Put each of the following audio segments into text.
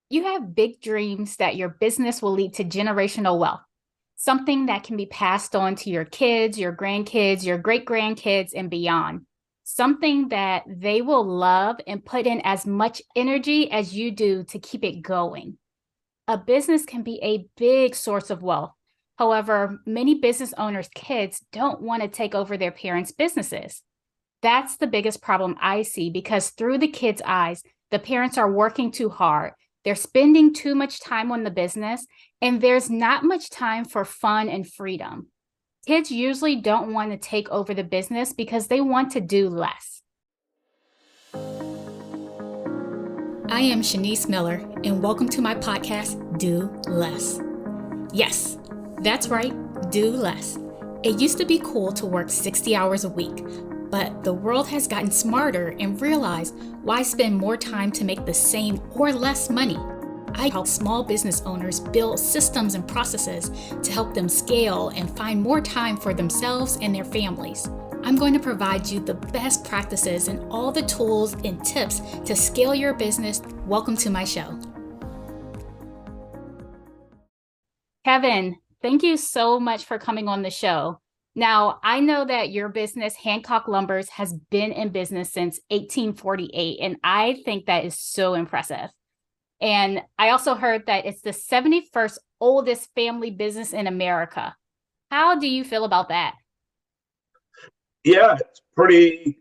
You have big dreams that your business will lead to generational wealth, something that can be passed on to your kids, your grandkids, your great grandkids, and beyond. Something that they will love and put in as much energy as you do to keep it going. A business can be a big source of wealth. However, many business owners' kids don't want to take over their parents' businesses. That's the biggest problem I see because through the kids' eyes, the parents are working too hard. They're spending too much time on the business, and there's not much time for fun and freedom. Kids usually don't want to take over the business because they want to do less. I am Shanice Miller, and welcome to my podcast, Do Less. Yes, that's right, do less. It used to be cool to work 60 hours a week, but the world has gotten smarter and realized why spend more time to make the same or less money. I help small business owners build systems and processes to help them scale and find more time for themselves and their families. I'm going to provide you the best practices and all the tools and tips to scale your business. Welcome to my show. Kevin, thank you so much for coming on the show. Now, I know that your business, Hancock Lumbers, has been in business since 1848, and I think that is so impressive. And I also heard that it's the 71st oldest family business in America. How do you feel about that? Yeah, it's pretty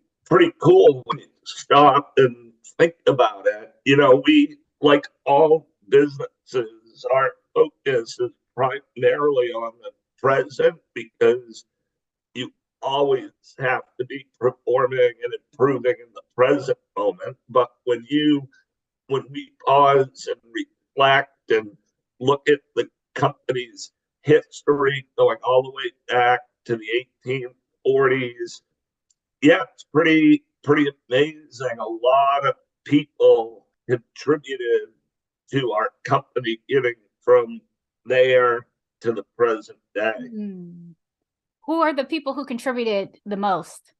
cool when you stop and think about it. We, like all businesses, our focus is primarily on the present because you always have to be performing and improving in the present moment. But when we pause and reflect and look at the company's history going all the way back to the 1840s, yeah, it's pretty amazing. A lot of people contributed to our company getting from there to the present day. Who are the people who contributed the most?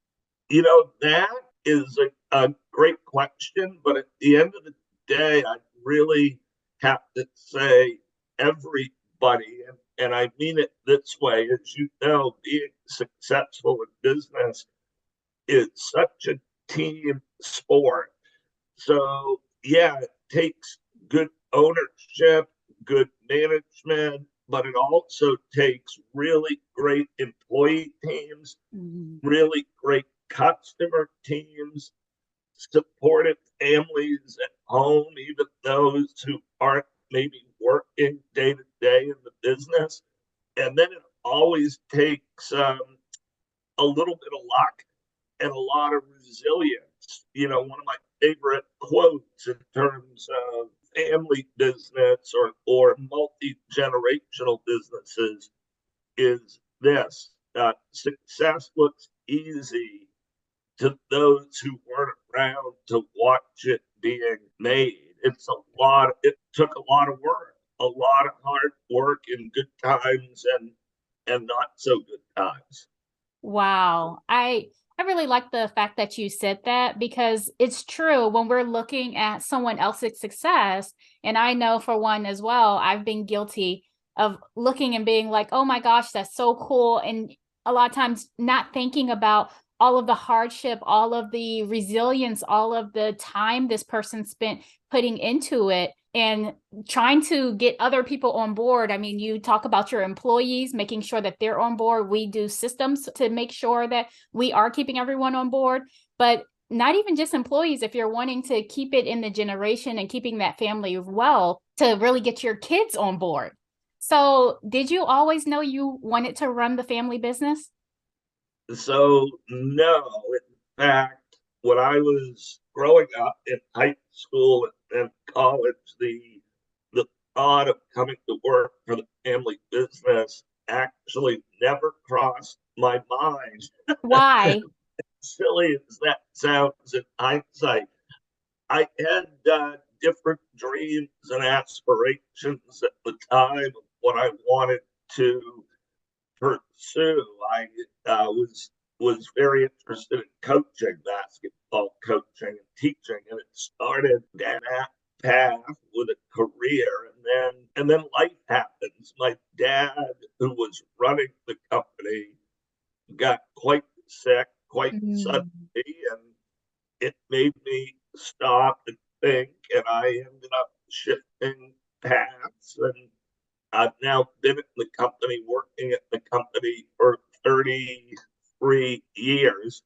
That is a great question, but at the end of the day, I really have to say everybody, and I mean it this way. As you know, being successful in business is such a team sport. So, yeah, it takes good ownership, good management, but it also takes really great employee teams, really great customer teams, supportive families at home, even those who aren't maybe working day to day in the business. And then it always takes a little bit of luck and a lot of resilience. One of my favorite quotes in terms of family business or multi-generational businesses is this: success looks easy to those who weren't around to watch it being made. It took a lot of work, a lot of hard work in good times and not so good times. Wow. I really like the fact that you said that because it's true when we're looking at someone else's success. And I know for one as well, I've been guilty of looking and being like, oh my gosh, that's so cool. And a lot of times not thinking about all of the hardship, all of the resilience, all of the time this person spent putting into it and trying to get other people on board. I mean, you talk about your employees, making sure that they're on board. We do systems to make sure that we are keeping everyone on board, but not even just employees. If you're wanting to keep it in the generation and keeping that family well, to really get your kids on board. So did you always know you wanted to run the family business? So, no, in fact, when I was growing up in high school and college, the thought of coming to work for the family business actually never crossed my mind. Why? Silly as that sounds in hindsight, I had different dreams and aspirations at the time of what I wanted to pursue. I was very interested in coaching, basketball coaching and teaching, and it started at path with a career, and then life happens. My dad, who was running the company, got quite sick quite suddenly, Mm. and it made me stop and think, and I ended up shifting paths, and I've now been at the company, working at the company for 33 years,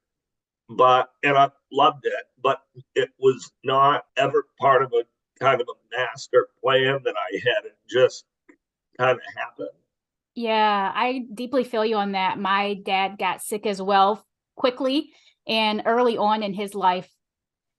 and I've loved it, but it was not ever part of a kind of a master plan that I had. It just kind of happened. Yeah, I deeply feel you on that. My dad got sick as well quickly and early on in his life.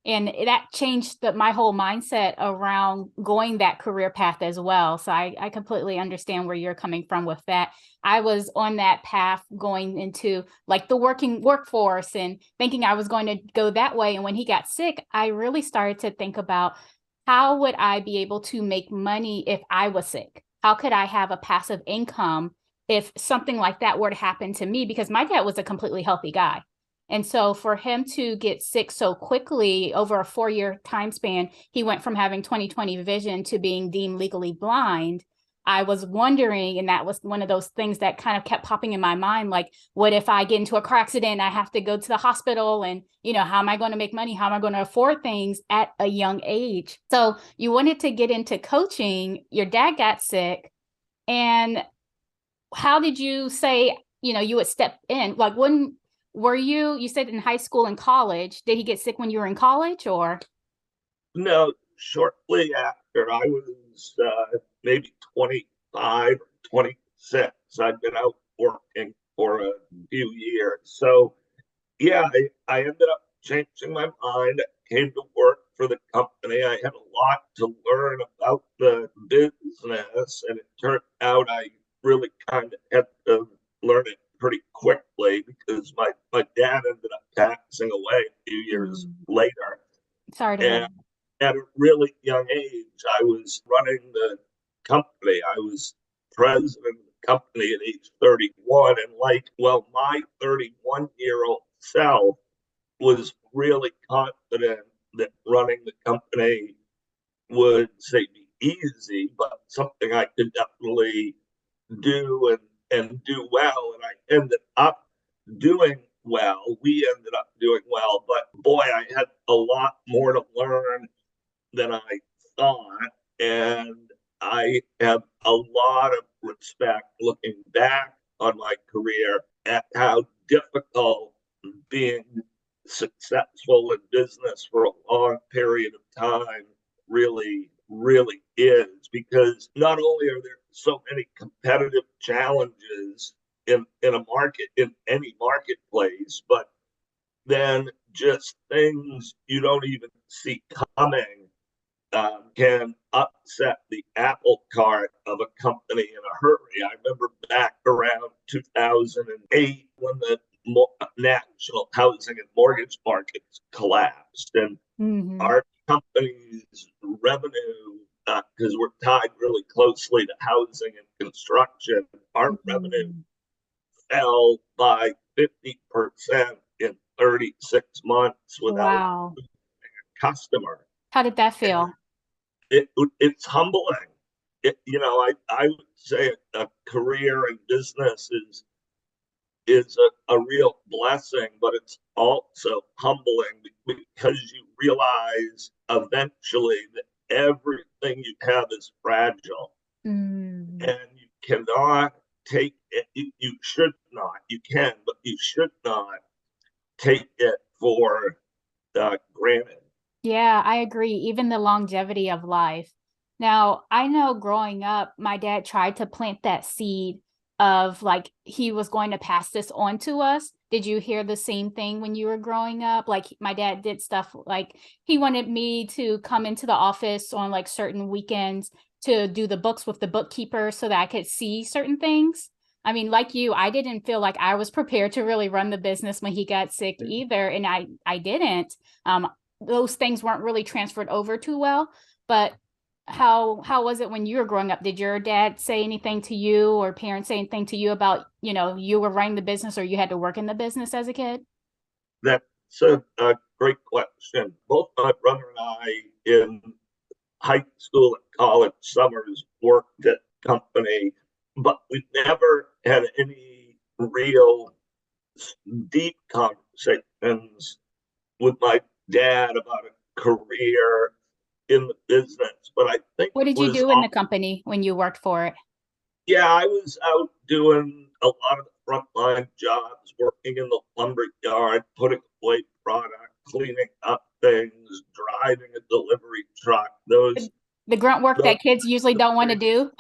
And that changed my whole mindset around going that career path as well. So I completely understand where you're coming from with that. I was on that path going into like the working workforce and thinking I was going to go that way. And when he got sick, I really started to think about how would I be able to make money if I was sick? How could I have a passive income if something like that were to happen to me? Because my dad was a completely healthy guy. And so for him to get sick so quickly over a 4-year time span, he went from having 20/20 vision to being deemed legally blind. I was wondering, and that was one of those things that kind of kept popping in my mind, like, what if I get into a car accident and I have to go to the hospital and, how am I going to make money? How am I going to afford things at a young age? So you wanted to get into coaching, your dad got sick, and how did you say, you would step in? Like, when were you said in high school and college, did he get sick when you were in college or? No, shortly after I was maybe 25 or 26, I'd been out working for a few years. So, yeah, I ended up changing my mind. I came to work for the company. I had a lot to learn about the business, and it turned out I really kind of had to learn it pretty quickly because my dad ended up passing away a few years Mm, later. sorry to hear And that. at a really young age, I was running the company. I was president of the company at age 31. And my 31-year-old self was really confident that running the company would say be easy, but something I could definitely do and do well. And I ended up doing well. We ended up doing well, but boy, I had a lot more to learn than I thought. And I have a lot of respect looking back on my career at how difficult being successful in business for a long period of time really, really is. Because not only are there so many competitive challenges in a market, in any marketplace, but then just things you don't even see coming can upset the apple cart of a company in a hurry. I remember back around 2008 when the national housing and mortgage markets collapsed, and Hmm. our company's revenue, because we're tied really closely to housing and construction, our revenue Hmm. fell by 50% in 36 months without Wow. a customer. How did that And feel? it's humbling. I would say a career in business is a real blessing, but it's also humbling because you realize eventually that everything you have is fragile, Mm. and you cannot take it. You should not. You can, but you should not take it for granted. Yeah, I agree. Even the longevity of life. Now, I know growing up, my dad tried to plant that seed of like he was going to pass this on to us. Did you hear the same thing when you were growing up? Like my dad did stuff like he wanted me to come into the office on like certain weekends to do the books with the bookkeeper so that I could see certain things. I mean, like you, I didn't feel like I was prepared to really run the business when he got sick either, and I didn't. Those things weren't really transferred over too well. But how was it when you were growing up? Did your dad say anything to you or parents say anything to you about, you were running the business or you had to work in the business as a kid? That's a great question. Both my brother and I, in high school and college summers worked at company, but we never had any real deep conversations with my dad about a career in the business. But I think What it did you was, do in the company when you worked for it? yeah, I was out doing a lot of the frontline jobs, working in the lumber yard, putting away product, cleaning up things, driving a delivery truck. The grunt work Those that kids usually don't want to do.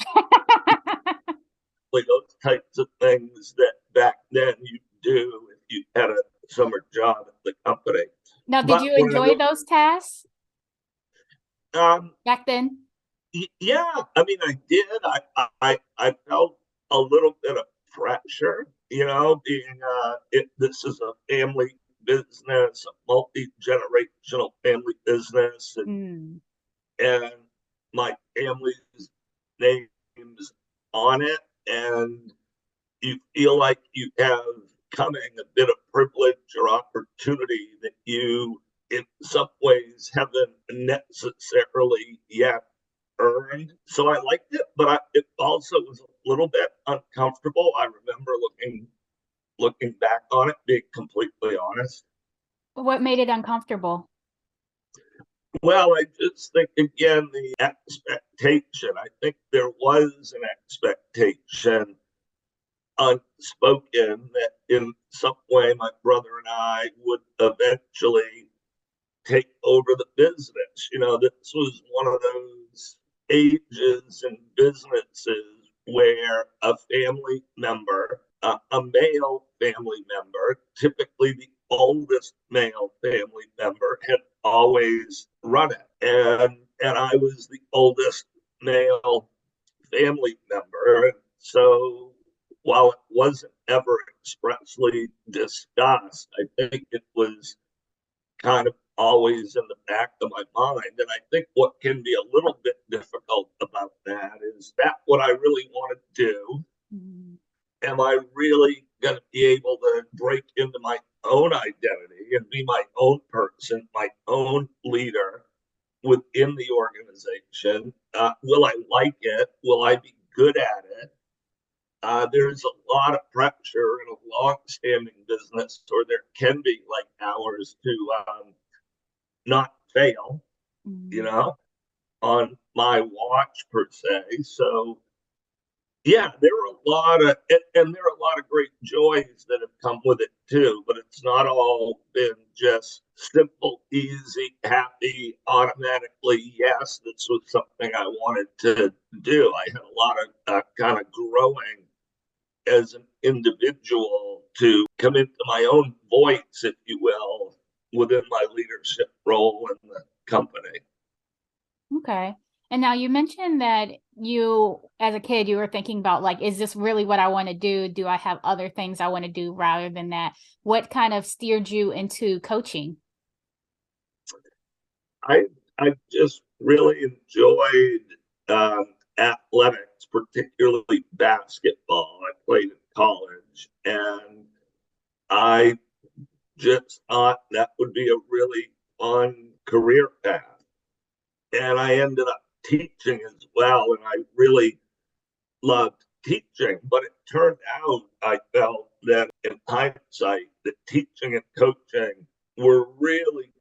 those types of things that back then you do if you had a summer job at the company. Now, did But you when I enjoy really, those tasks um, back then? yeah, I mean, I did. I felt a little bit of pressure, being this is a family business, a multi-generational family business, Mm. and my family's name's on it, and you feel like you have coming a bit of privilege or opportunity that you, in some ways, haven't necessarily yet earned. So I liked it, but it also was a little bit uncomfortable. I remember looking back on it, being completely honest. What made it uncomfortable? Well, I just think again the expectation. I think there was an expectation unspoken that in some way my brother and I would eventually take over the business. This was one of those ages in businesses where a family member, a male family member, typically the oldest male family member, had always run it. And I was the oldest male family member. And so while it wasn't ever expressly discussed, I think it was kind of always in the back of my mind. And I think what can be a little bit difficult about that is that what I really want to do? Mm. Am I really going to be able to break into my own identity and be my own person, my own leader within the organization? Will I like it? Will I be good at it? There's a lot of pressure in a long-standing business, or there can be like ours, to not fail, you Mm. know, on my watch per se. So yeah, there are a lot of and there are a lot of great joys that have come with it too, but it's not all been just simple, easy, happy, automatically yes, this was something I wanted to do. I had a lot of kind of growing as an individual to come into my own voice, if you will, within my leadership role in the company. Okay. And now you mentioned that you, as a kid, you were thinking about like, is this really what I want to do? Do I have other things I want to do rather than that? What kind of steered you into coaching? I I just really enjoyed athletics, particularly basketball. I played in college, and I just thought that would be a really fun career path. And I ended up teaching as well, and I really loved teaching. But it turned out I felt that in hindsight, that teaching and coaching were really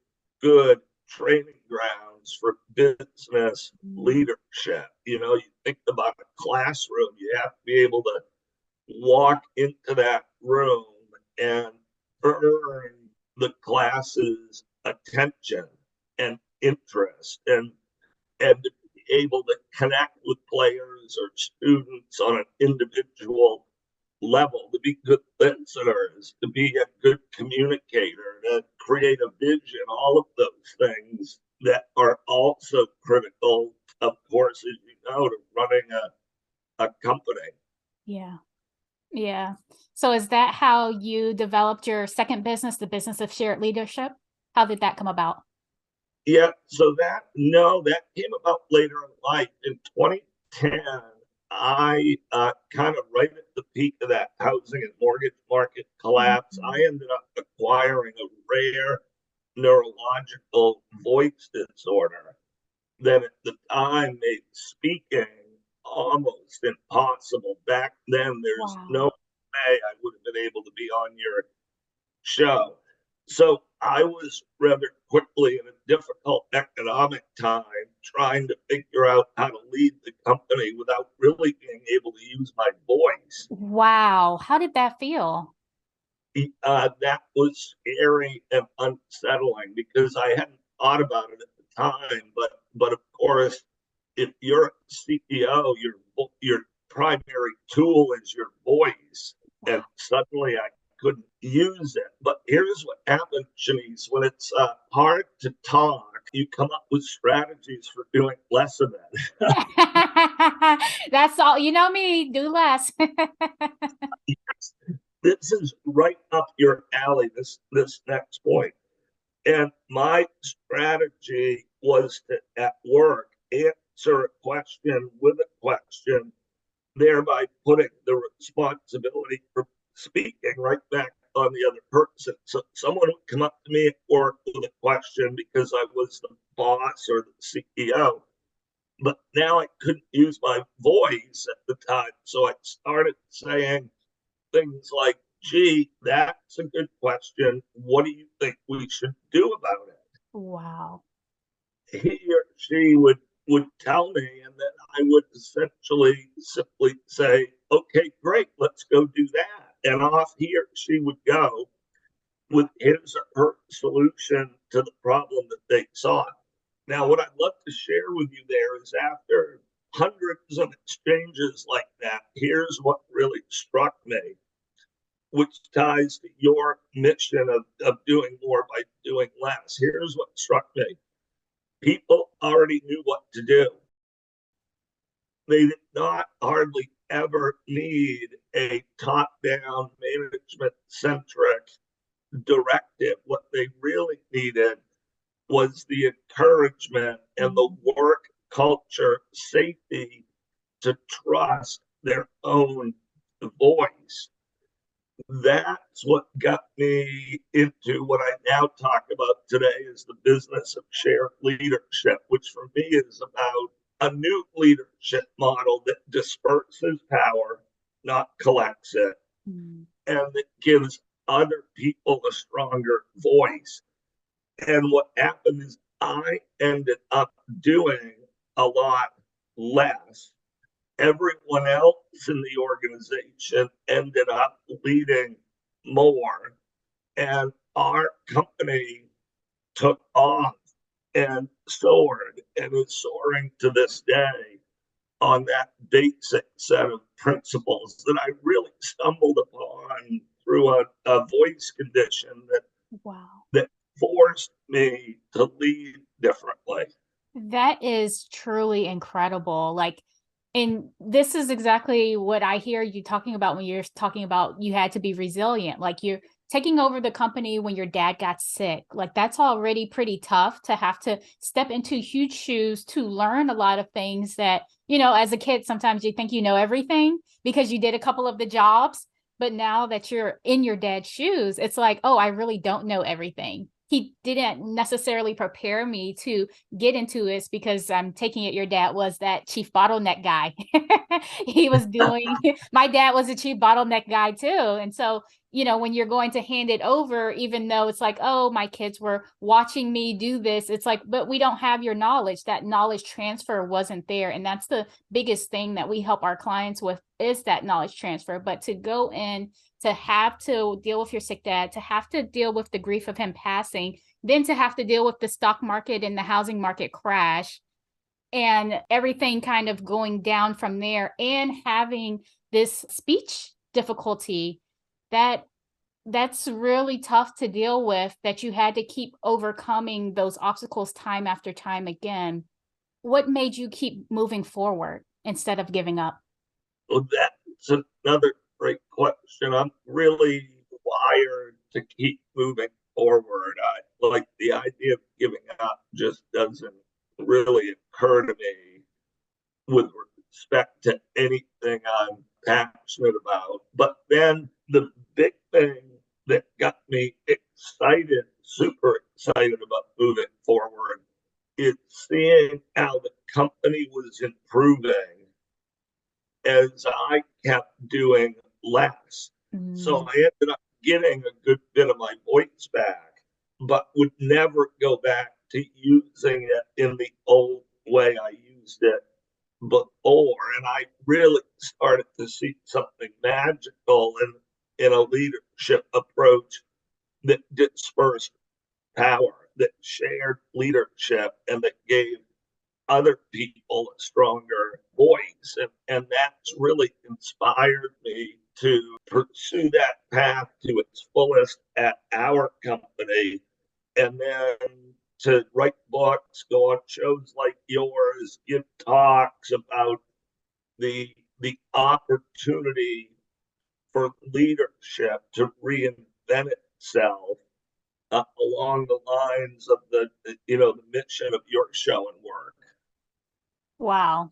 good training grounds for business Mm. leadership. You think about a classroom, you have to be able to walk into that room and earn the class's attention and interest, and to be able to connect with players or students on an individual level, to be good listeners, to be a good communicator, to create a vision, all of those things that are also critical, of course, as you know, to running a company. Yeah. Yeah. So is that how you developed your second business, the business of shared leadership? How did that come about? Yeah, so that came about later in life. In 2010, I kind of right at the peak of that housing and mortgage market collapse, Mhm. I ended up acquiring a rare neurological voice disorder. that at the time made speaking almost impossible. Back then, there's no Wow. way I would have been able to be on your show. So I was rather quickly in a difficult economic time trying to figure out how to lead the company without really being able to use my voice. Wow. How did that feel? That was scary and unsettling because I hadn't thought about it at the time. But of course, if you're a CEO, your primary tool is your voice, and suddenly I couldn't use it. But here's what happens, Shanice: when it's hard to talk, you come up with strategies for doing less of it. That's all. You know me, do less. This is right up your alley. This next point. And my strategy was to, at work, answer a question with a question, thereby putting the responsibility for speaking right back on the other person. So someone would come up to me at work with a question because I was the boss or the CEO, but now I couldn't use my voice at the time. So I started saying things like, gee, that's a good question. What do you think we should do about it? Wow. He or she would tell me, and then I would essentially simply say, okay, great, let's go do that. And off he or she would go with his or her solution to the problem that they saw. Now, what I'd love to share with you there is after hundreds of exchanges like that, here's what really struck me, which ties to your mission of doing more by doing less. Here's what struck me: people already knew what to do. They did not hardly ever need a top down, management centric directive. What they really needed was the encouragement and the work culture safety to trust their own voice. That's what got me into what I now talk about today as the business of shared leadership, which for me is about a new leadership model that disperses power, not collects it, Mm. and that gives other people a stronger voice. And what happened is I ended up doing a lot less. Everyone else in the organization ended up leading more, and our company took off and soared and is soaring to this day on that basic set of principles that I really stumbled upon through a voice condition Wow. that forced me to lead differently. That is truly incredible. Like, and this is exactly what I hear you talking about when you're talking about you had to be resilient. Like, you're taking over the company when your dad got sick. Like, that's already pretty tough to have to step into huge shoes to learn a lot of things that, as a kid, sometimes you think you know everything because you did a couple of the jobs. But now that you're in your dad's shoes, it's like, oh, I really don't know everything. He didn't necessarily prepare me to get into this because I'm taking it your dad was that chief bottleneck guy. He was doing, my dad was a chief bottleneck guy too. And so, when you're going to hand it over, even though it's like, oh, my kids were watching me do this, it's like, but we don't have your knowledge. That knowledge transfer wasn't there. And that's the biggest thing that we help our clients with, is that knowledge transfer. But to go in, to have to deal with your sick dad, to have to deal with the grief of him passing, then to have to deal with the stock market and the housing market crash and everything kind of going down from there, and having this speech difficulty, that's really tough to deal with, that you had to keep overcoming those obstacles time after time again. What made you keep moving forward instead of giving up? Well, that's another great question. I'm really wired to keep moving forward. I like the idea of giving up just doesn't really occur to me with respect to anything I'm passionate about. But then the big thing that got me excited, super excited about moving forward, it's seeing how the company was improving as I kept doing less. So Mm, I ended up getting a good bit of my voice back, but would never go back to using it in the old way I used it before. And I really started to see something magical in a leadership approach that dispersed power, that shared leadership, and that gave other people a stronger voice. And that's really inspired me to pursue that path to its fullest at our company. And then to write books, go on shows like yours, give talks about the opportunity for leadership to reinvent itself along the lines of the mission of your show and work. wow.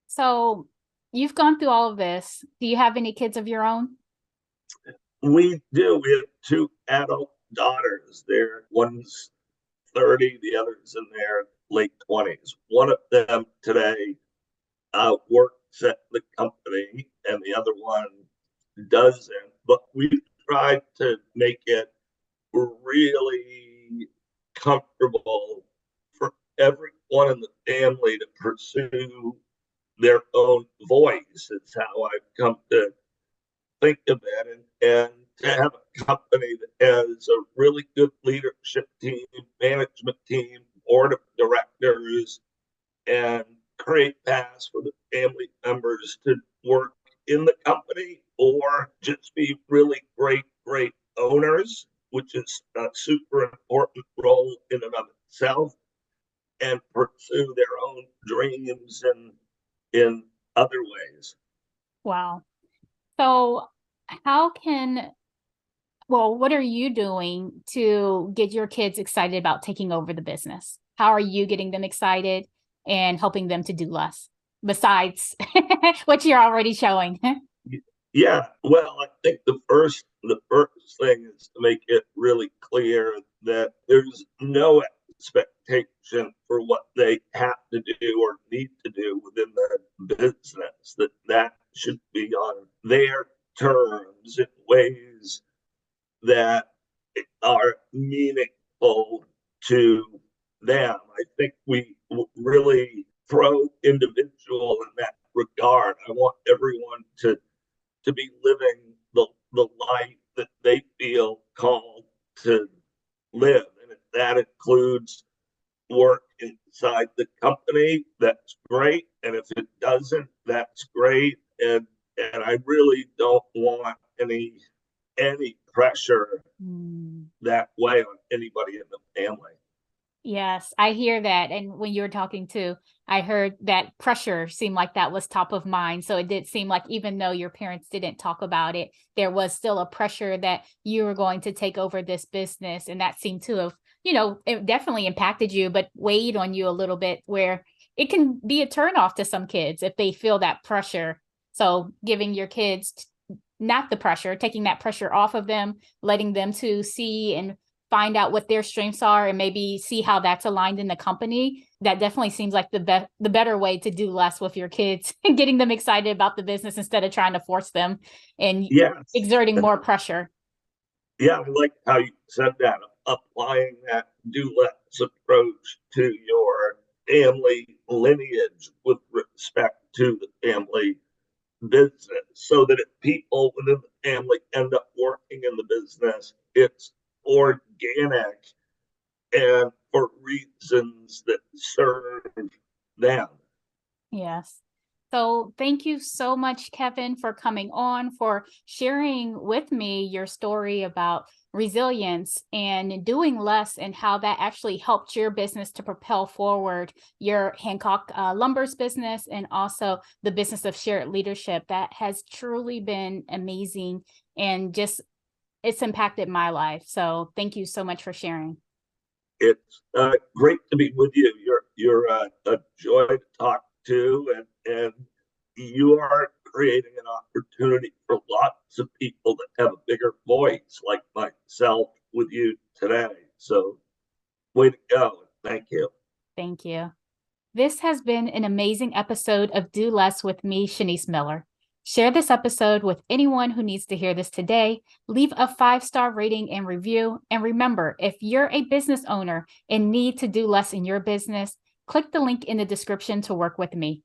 So you've gone through all of this. Do you have any kids of your own? We do. We have two adult daughters. One's 30, the other's in their late 20s. One of them today works at the company, and the other one doesn't. But we tried to make it really comfortable for everyone in the family to pursue their own voice. It's how I've come to think of it, and to have a company that has a really good leadership team, management team, board of directors, and create paths for the family members to work in the company or just be really great owners, which is a super important role in and of itself, and pursue their own dreams in other ways. Wow. So how can, well, what are you doing to get your kids excited about taking over the business? How are you getting them excited and helping them to do less besides what you're already showing? Yeah, well, I think the first thing is to make it really clear that there's no expectation for what they have to do or need to do within the business. That should be on their terms in ways that are meaningful to them. I think we really throw individual in that regard. I want everyone to be living the life that they feel called to live. And if that includes work inside the company, that's great. And if it doesn't, that's great. And I really don't want any pressure Mm. that way on anybody in the family. Yes, I hear that. And when you were talking too, I heard that pressure seemed like that was top of mind. So it did seem like even though your parents didn't talk about it, there was still a pressure that you were going to take over this business. And that seemed to have, it definitely impacted you, but weighed on you a little bit where it can be a turnoff to some kids if they feel that pressure. So giving your kids not the pressure, taking that pressure off of them, letting them to see and find out what their strengths are and maybe see how that's aligned in the company. That definitely seems like the better way to do less with your kids and getting them excited about the business instead of trying to force them and Yes. exerting more pressure. Yeah, I like how you said that, applying that do less approach to your family lineage with respect to the family business, so that if people within the family end up working in the business, it's organic and for reasons that serve them. Yes. So thank you so much, Kevin, for coming on, for sharing with me your story about resilience and doing less and how that actually helped your business to propel forward your Hancock Lumbers business and also the business of shared leadership. That has truly been amazing and just it's impacted my life. So thank you so much for sharing. It's great to be with you. You're a joy to talk to, and you are creating an opportunity for lots of people that have a bigger voice, like myself, with you today. So, way to go! Thank you. Thank you. This has been an amazing episode of Do Less with me, Shanice Miller. Share this episode with anyone who needs to hear this today. Leave a 5-star rating and review. And remember, if you're a business owner and need to do less in your business, click the link in the description to work with me.